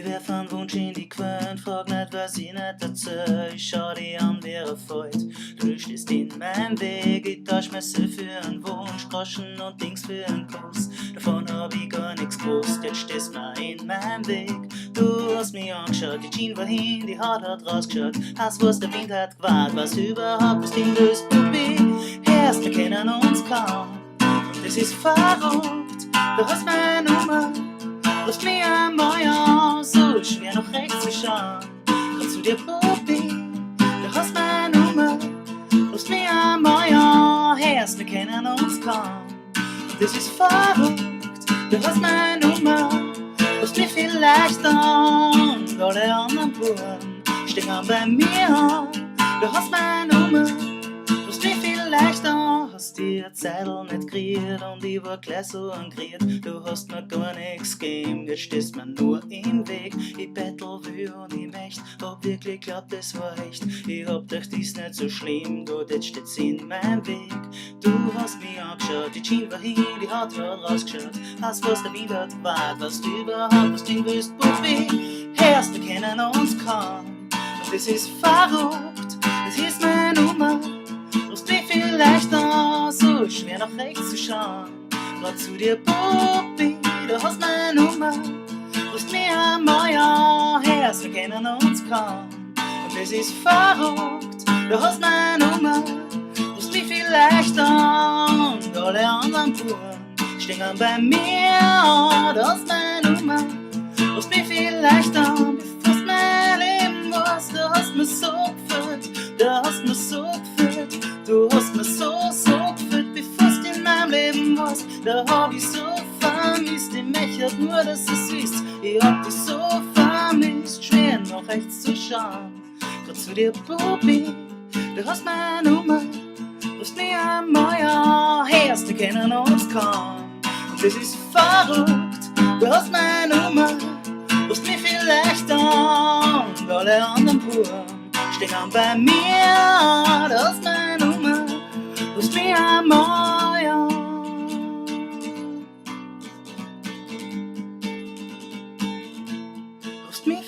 Ich werf einen Wunsch in die Quellen, frag nicht, was ich nicht erzähl. Ich schau dich an, wie er fällt. Du stehst in meinem Weg, ich tausch Messer für einen Wunsch, Groschen und Dings für einen Kuss. Davon hab ich gar nichts gewusst, jetzt stehst mir in meinem Weg. Du hast mich angeschaut, die Jeans war hin, die Haut hat rausgeschaut. Hast was der Wind hat gewahrt, was überhaupt das Ding löst, Bubi. Erst, wir kennen uns kaum, und es ist verrückt. Du hast meine Nummer, rufst mich einmal an, so schwer nach rechts zu schauen. Komm zu dir, Bubi, du hast meine Nummer, rufst mich einmal an. Erst, wir kennen uns kaum, und es ist verrückt. Du hast meine Nummer, rufst mich vielleicht an. Und alle anderen Buben stehen bei mir an. Du hast meine Nummer, rufst mich vielleicht an. Hast dir Zeitl nicht gekriegt und ich war gleich so angriert. Du hast mir gar nichts gegeben, jetzt stehst mir nur im Weg. Ich bettel will und ich möcht, hab wirklich glaubt, das war echt. Ich hab gedacht, ist nicht so schlimm, Gott, jetzt steht's in meinem Weg. Du hast mich angeschaut, die Jeans war hin, die Haut war rausgeschaut. Hast was der Wind hat gewahrt, was du überhaupt was Ding willst, Bubi. Erst, wir kennen uns kaum, und es ist verrückt, das ist meine Nummer. Rufst mich vielleicht an, so schwer nach rechts zu schauen. Grad zu dir, Bubi, du hast meine Nummer. Rufst mich einmal an, erst, wir kennen uns kaum, und es ist verrückt, du hast meine Nummer. Rufst mich vielleicht an, und alle anderen Buben stehen bei mir an. Du hast meine Nummer, rufst mich vielleicht an, bevor mein Leben was. Du hast mir so gefühlt, du hast mir so gefühlt. Du hast mir so gefühlt, bevor es in meinem Leben warst. Da hab ich so vermisst, ich möchte nur, dass du siehst. Ich hab dich so vermisst, schwer nach rechts zu schauen. Grad zu dir, Bubi, du hast meine Nummer, rufst mich einmal an. Erst, wir kennen uns kaum, und es ist verrückt. Du hast meine Nummer, rufst mich vielleicht an. Und alle anderen Buben stehen bei mir. Du hast meine Nummer, rufst mich einmal an. Rufst mich